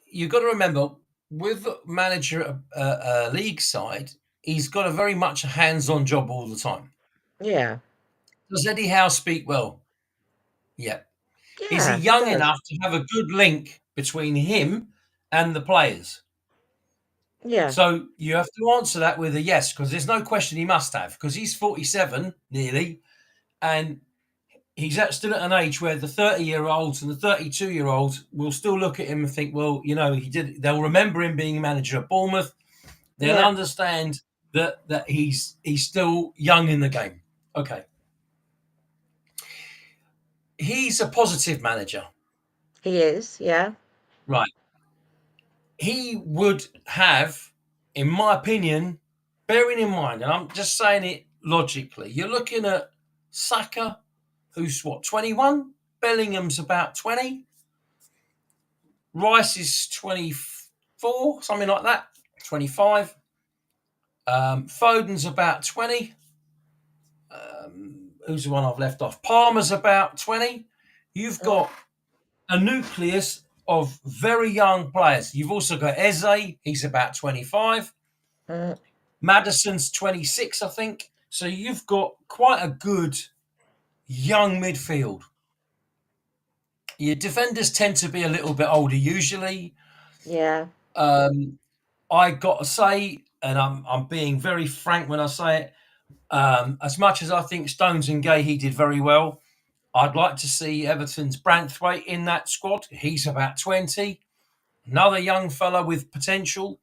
you've got to remember, with manager a league side, he's got a very much a hands-on job all the time. yeah, Does Eddie Howe speak well? Yeah. Is he yeah, he young does. enough to have a good link between him and the players? Yeah. So you have to answer that with a yes, because there's no question he must have, because he's 47 nearly, and he's still at an age where the 30-year-olds and the 32-year-olds will still look at him and think, well, he did. They'll remember him being manager at Bournemouth. They'll Yeah. understand that he's still young in the game. Okay, he's a positive manager, He is. Yeah. right? He would have, in my opinion, bearing in mind, and I'm just saying it logically, you're looking at Saka, who's what, 21? Bellingham's about 20. Rice is 24, something like that, 25. Foden's about 20. Who's the one I've left off? Palmer's about 20. You've Mm, got a nucleus of very young players. You've also got Eze, he's about 25. mm, Madison's 26, I think. So you've got quite a good young midfield. Your defenders tend to be a little bit older usually. yeah. I got to say, and I'm being very frank when I say it, as much as I think Stones and Gahey did very well, I'd like to see Everton's Branthwaite in that squad. He's about 20. Another young fella with potential.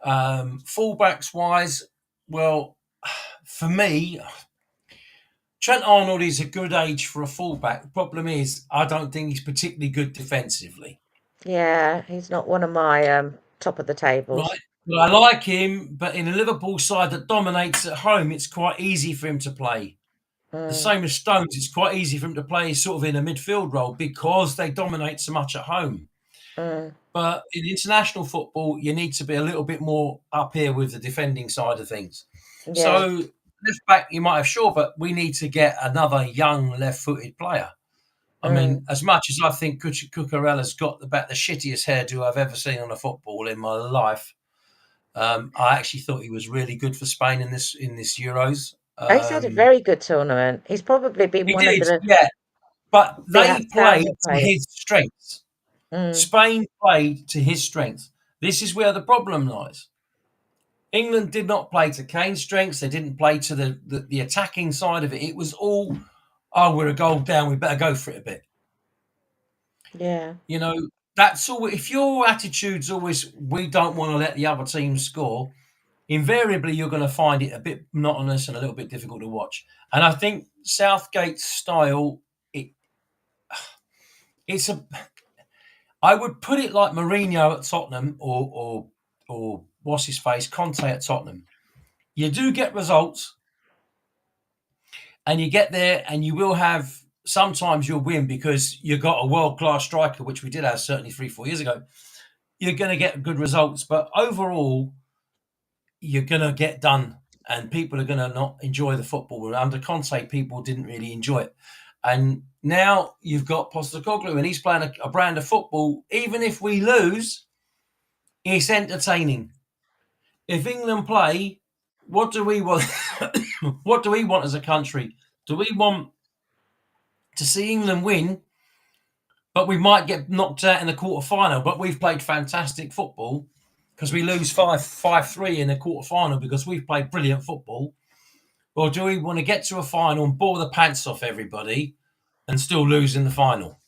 Fullbacks wise, well, for me, Trent Arnold is a good age for a fullback. The problem is, I don't think he's particularly good defensively. Yeah. He's not one of my top of the tables. Right. But I like him, but in a Liverpool side that dominates at home, it's quite easy for him to play. The Mm, same as Stones, it's quite easy for him to play sort of in a midfield role because they dominate so much at home. mm, But in international football, you need to be a little bit more up here with the defending side of things. yeah. So left back, you might have sure, but we need to get another young left-footed player. I Mm, mean, as much as I think Cucurella's got about the shittiest hairdo I've ever seen on a football in my life, I actually thought he was really good for Spain in this Euros. he's had a very good tournament. He's probably been He one of did, the yeah, but they played outstanding to players. his strengths. Mm, Spain played to his strengths. This is where the problem lies. England did not play to Kane's strengths. They didn't play to the attacking side of it. It was all, oh, we're a goal down. We better go for it a bit. yeah. You know, that's all. If your attitude's always, we don't want to let the other team score, invariably you're going to find it a bit monotonous and a little bit difficult to watch. And I think Southgate's style, it's a. I would put it like Mourinho at Tottenham or what's his face, Conte at Tottenham. You do get results, and you get there, and you will have. Sometimes you'll win because you got a world class striker, which we did have certainly 3-4 years ago. You're going to get good results, but overall, you're going to get done, and people are going to not enjoy the football. And under Conte, people didn't really enjoy it, and now you've got Postecoglou, and he's playing a brand of football. Even if we lose, it's entertaining. If England play, what do we want? What do we want as a country? Do we want to see England win, but we might get knocked out in the quarter final? But we've played fantastic football because we lose 5-3 in the quarter final because we've played brilliant football. Or do we want to get to a final and bore the pants off everybody and still lose in the final?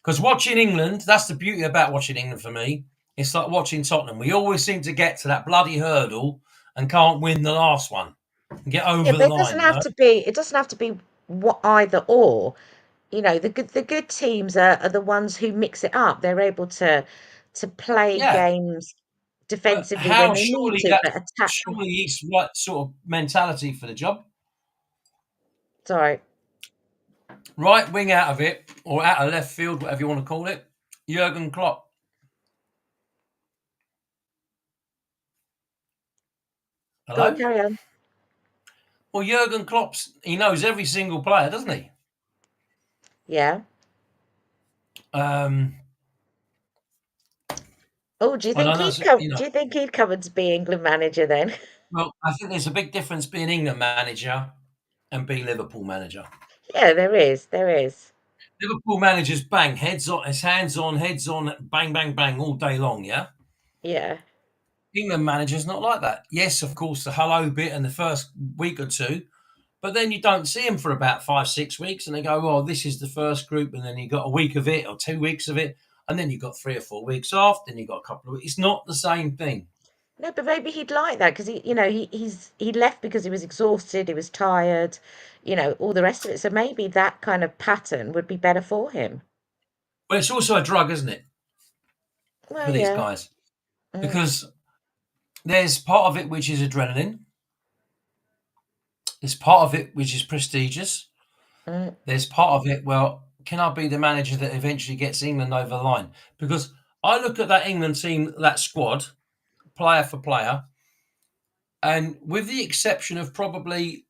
Because watching England, that's the beauty about watching England for me. It's like watching Tottenham. We always seem to get to that bloody hurdle and can't win the last one and get Yeah, over but the it doesn't line, have to be. It doesn't have to be either or. You know, the good teams are the ones who mix it up. They're able to play Yeah, games but defensively when how they need surely to, that's but attack. surely he's the right sort of mentality for the job. Sorry. Right wing out of it, or out of left field, whatever you want to call it, Jurgen Klopp. Go on, Hello? carry on. Well, Jurgen he knows every single player, doesn't he? Yeah. Um, Oh, do you and I think know, he'd come? you know, Do you think he'd come and to be England manager then? well, I think there's a big difference being England manager and being Liverpool manager. Yeah, there is. There is. Liverpool managers bang, heads on, hands on, heads on, bang, bang, bang all day long, yeah? Yeah. England manager's not like that. Yes, of course, the hello bit and the first week or two, but then you don't see them for about 5-6 weeks, and they go, "Well, this is the first group," and then you got a week of it or 2 weeks of it, and then you got 3 or 4 weeks off. Then you got a couple of weeks. It's not the same thing. No, but maybe he'd like that because he left because he was exhausted, he was tired, all the rest of it. So maybe that kind of pattern would be better for him. But it's also a drug, isn't it, Well, for these yeah. guys? Mm, Because there's part of it which is adrenaline. There's part of it which is prestigious. mm, There's part of it, well, can I be the manager that eventually gets England over the line? Because I look at that England team, that squad, player for player, and with the exception of probably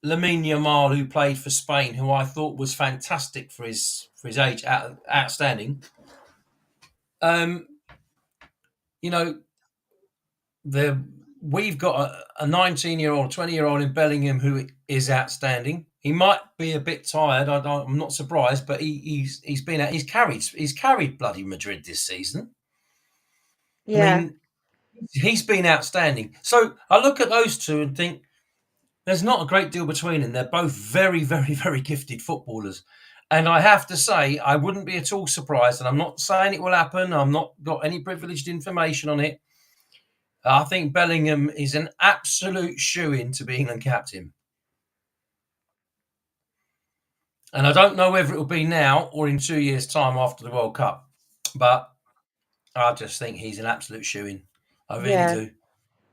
Lamine Yamal, who played for Spain, who I thought was fantastic for his age, outstanding. Um, you know, we've got a 19-year-old, 20-year-old in Bellingham who is outstanding. He might be a bit tired. I'm not surprised, but he's been out. He's carried bloody Madrid this season. I yeah. mean, he's been outstanding. So I look at those two and think there's not a great deal between them. They're both very, very, very gifted footballers. And I have to say, I wouldn't be at all surprised. And I'm not saying it will happen. I'm not got any privileged information on it. I think Bellingham is an absolute shoe-in to be England captain. And I don't know whether it will be now or in 2 years' time after the World Cup. But I just think he's an absolute shoe-in. I really Yeah. do.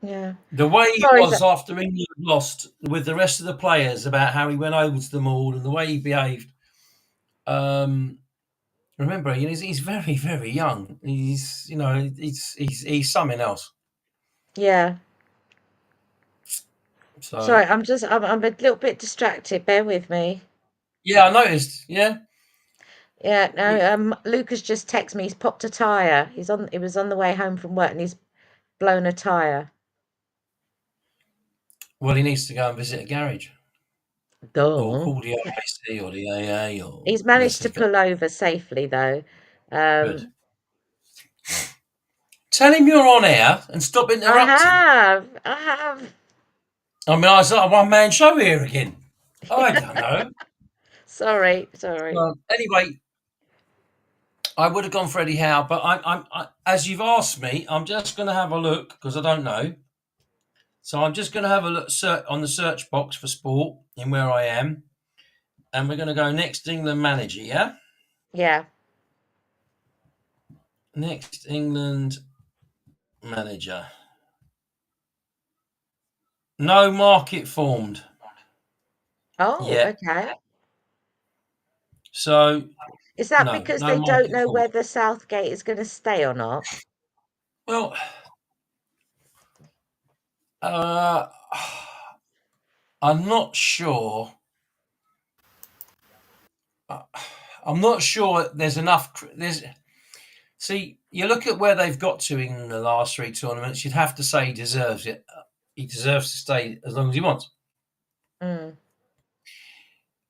Yeah. The way he Sorry, was after England lost with the rest of the players about how he went over to them all and the way he behaved. Remember, he's very, very young. He's something else. yeah. So Sorry, I'm a little bit distracted. Bear with me. yeah, I noticed. Yeah, Yeah, no, Lucas just texted me. He's popped a tire. He was on the way home from work and he's blown a tire. well, he needs to go and visit a garage or Duh. call the RAC or the AA or He's managed to listen. pull over safely though. Good. Um, Tell him you're on air and stop interrupting. I have. I mean, I was like a one-man show here again. I don't know. Sorry. Anyway, I would have gone for Eddie Howe, but as you've asked me, I'm just going to have a look because I don't know. So I'm just going to have a look on the search box for sport in where I am, and we're going to go next England manager. Yeah, Yeah. next England manager. No market formed. Oh, Yeah. okay. So Is that no because they don't market know formed. whether Southgate is going to stay or not? Well, uh, I'm not sure. I'm not sure there's enough. See, you look at where they've got to in the last three tournaments. You'd have to say he deserves it. He deserves to stay as long as he wants. Mm,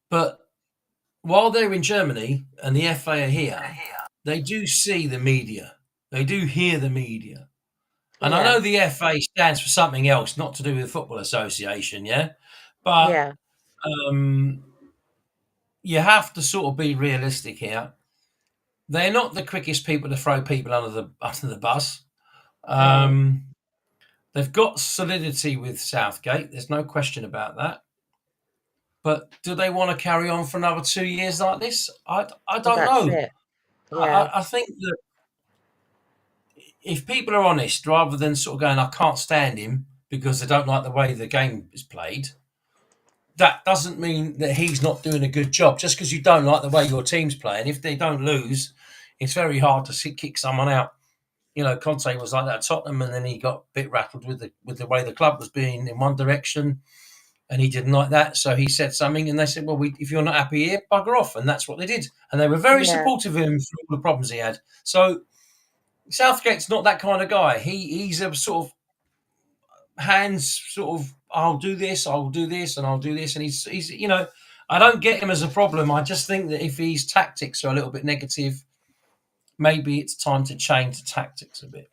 But while they're in Germany and the FA are here, they do see the media. They do hear the media. And I yeah. know the FA stands for something else, not to do with the Football Association, yeah? But Yeah. you have to sort of be realistic here. They're not the quickest people to throw people under the bus. Mm, They've got solidity with Southgate. There's no question about that. But do they want to carry on for another 2 years like this? I don't that's know. it. Yeah. I think that if people are honest, rather than sort of going, I can't stand him because they don't like the way the game is played, that doesn't mean that he's not doing a good job. Just because you don't like the way your team's playing, if they don't lose, it's very hard to kick someone out. Conte was like that at Tottenham, and then he got a bit rattled with the way the club was being in one direction, and he didn't like that. So he said something, and they said, "Well, if you're not happy here, bugger off." And that's what they did. And they were very Yeah. supportive of him through all the problems he had. So Southgate's not that kind of guy. He's a sort of hands sort of, I'll do this, and I'll do this, and he's I don't get him as a problem. I just think that if his tactics are a little bit negative, maybe it's time to change the tactics a bit.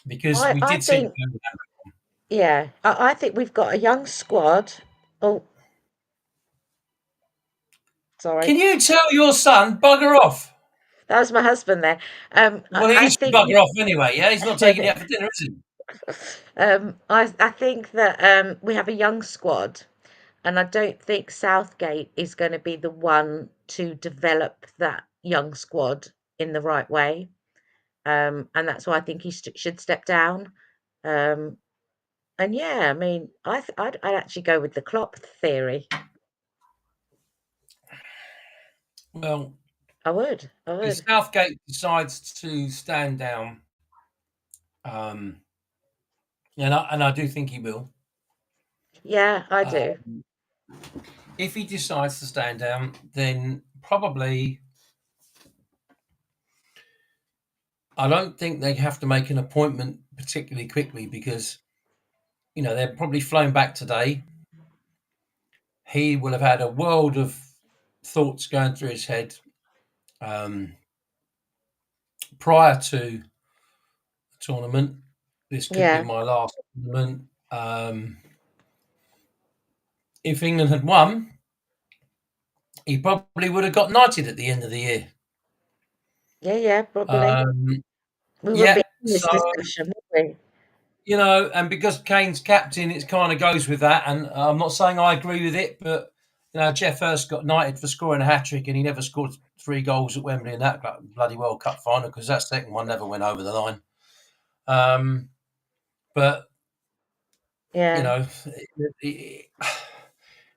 because I we I did seem to think, go with that. yeah, I think we've got a young squad. Oh, Can sorry. you tell your son bugger off? That was my husband there. Well, he I needs to think bugger off anyway. Yeah, he's not taking you out for dinner, is he? I think that we have a young squad, and I don't think Southgate is going to be the one to develop that young squad in the right way. And that's why I think he should step down. Um, and yeah, I mean, I'd actually go with the Klopp theory. Well, I would. I if would. Southgate decides to stand down, um, and I do think he will. Yeah, I do. Um, if he decides to stand down, then probably I don't think they have to make an appointment particularly quickly because they're probably flown back today. He will have had a world of thoughts going through his head um, prior to the tournament. This could be Yeah. my last tournament. If England had won, he probably would have got knighted at the end of the year. Yeah, yeah, probably. Um, We wouldn't be yeah, in this discussion, would we? and because Kane's captain, it kind of goes with that. And I'm not saying I agree with it, but Jeff Hurst got knighted for scoring a hat trick, and he never scored 3 goals at Wembley in that bloody World Cup final because that second one never went over the line. But Yeah.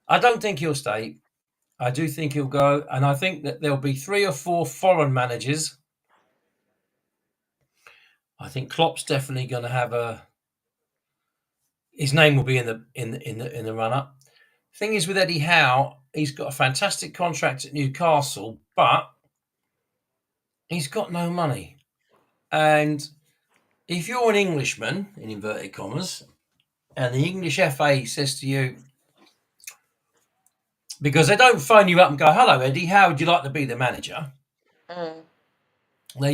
I don't think he'll stay. I do think he'll go, and I think that there'll be 3 or 4 foreign managers. I think Klopp's definitely going to have his name will be in the run up. Thing is with Eddie Howe, he's got a fantastic contract at Newcastle, but he's got no money. And if you're an Englishman, in inverted commas, and the English FA says to you, because they don't phone you up and go, "Hello, Eddie, how would you like to be the manager?" Mm. They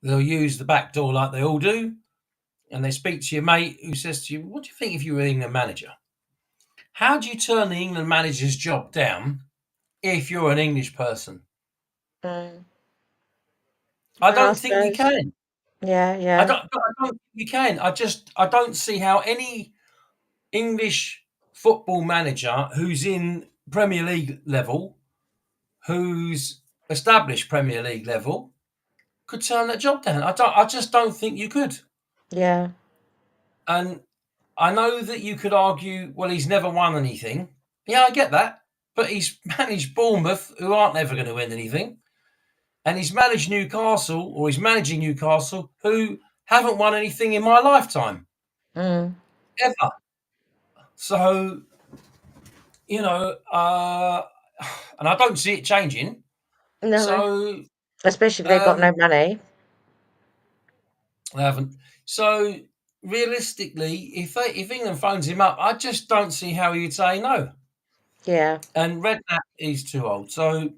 they'll use the back door like they all do, and they speak to your mate who says to you, "What do you think if you were England manager? How do you turn the England manager's job down if you're an English person?" Mm. I No, I don't think you suppose. can. Yeah, I yeah. don't think you can. I don't see how any English football manager who's in Premier League level, who's established Premier League level, could turn that job down. I just don't think you could. Yeah. And I know that you could argue, well, he's never won anything. Yeah, I get that. But he's managed Bournemouth, who aren't ever going to win anything. And he's managed Newcastle, or he's managing Newcastle, who haven't won anything in my lifetime, Mm. ever. So, and I don't see it changing. No. So, Especially if they've got no um, money. I haven't. So, realistically, if England phones him up, I just don't see how he would say no. Yeah. And Redknapp is too old. So,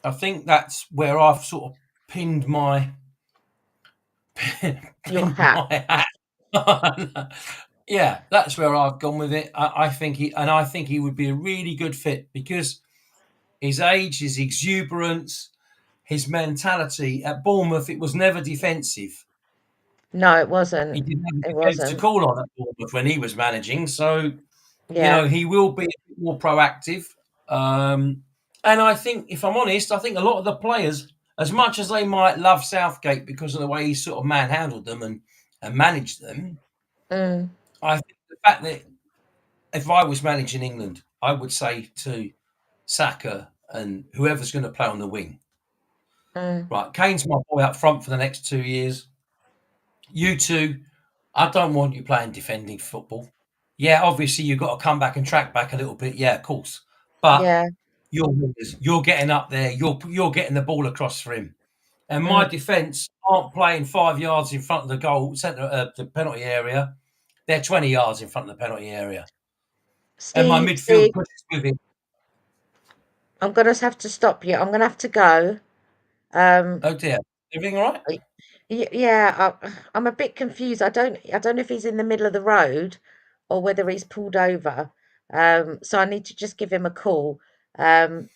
I think that's where I've sort of pinned my Your hat. hat. Yeah, that's where I've gone with it. I think he would be a really good fit because his age, his exuberance, his mentality at Bournemouth, it was never defensive. No, it wasn't. He didn't have It a defence to wasn't. call on at Bournemouth when he was managing. So, Yeah. he will be a bit more proactive. And I think, if I'm honest, I think a lot of the players, as much as they might love Southgate because of the way he sort of manhandled them and managed them, Mm. I think the fact that if I was managing England, I would say to Saka and whoever's going to play on the wing, Mm. right, Kane's my boy up front for the next 2 years. You two, I don't want you playing defending football. Yeah, obviously you've got to come back and track back a little bit. Yeah, of course. But Yeah. you're winners. You're getting up there. You're getting the ball across for him. And Mm. my defence aren't playing 5 yards in front of the goal centre, the penalty area. They're 20 yards in front of the penalty area. And my Steve, midfield Steve, pushes with him. I'm gonna have to stop you. I'm gonna have to go. Um, Oh dear. Everything all right? Yeah, I'm a bit confused. I don't know if he's in the middle of the road or whether he's pulled over. So I need to just give him a call. Um,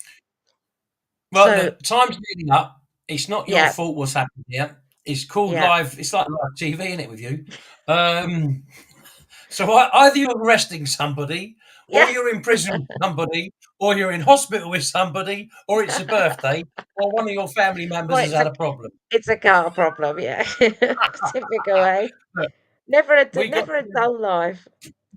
Well, so look, time's nearly up. It's not your yeah, fault what's happened here. It's called yeah, live. It's like live TV, isn't it, with you? Um, so either you're arresting somebody, or yeah. you're in prison with somebody, or you're in hospital with somebody, or it's a birthday, or one of your family Well, members has had a problem. it's a car problem. Yeah, typical, eh? Look, we got Never a dull life.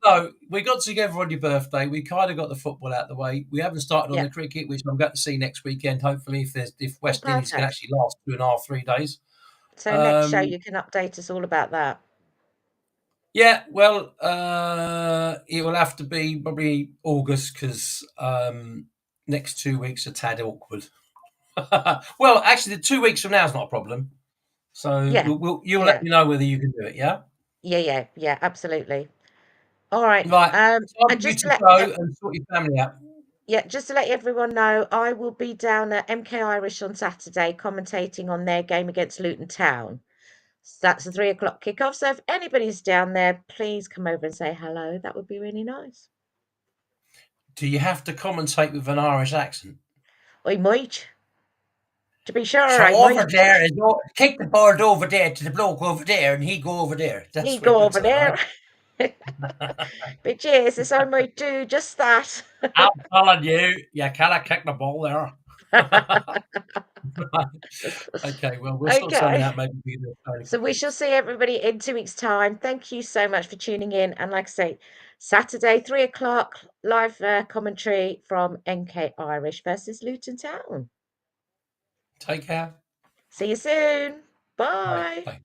no, we got together on your birthday. We kind of got the football out of the way. We haven't started on Yeah. the cricket, which I'm going to see next weekend. Hopefully, if Oh, West Indies can perfect. actually last 2.5, 3 days. So next show Um, you can update us all about that. Yeah, well, it will have to be probably August because next 2 weeks are tad awkward. Well, actually, the 2 weeks from now is not a problem. So Yeah, you'll let yeah, me know whether you can do it. Yeah, yeah, absolutely. All right. right. Time And for you just to to let go and sort your family out. yeah, just to let everyone know, I will be down at MK Irish on Saturday commentating on their game against Luton Town. So that's a 3 o'clock kickoff. So if anybody's down there, please come over and say hello. That would be really nice. Do you have to commentate with an Irish accent? I might. To be sure, So I over might. there is take the bird over there to the bloke over there, and he go over there. You That's what go you'll over say, right? there. But Jesus, I might do just that. I'm telling you, you cannot kick the ball there. Okay, well, we'll sort something Okay. out maybe for you this So we shall see everybody in 2 weeks' time. Thank you so much for tuning in. And like I say, Saturday, 3 o'clock, live commentary from MK Irish versus Luton Town. Take care. See you soon. Bye. Bye. Bye.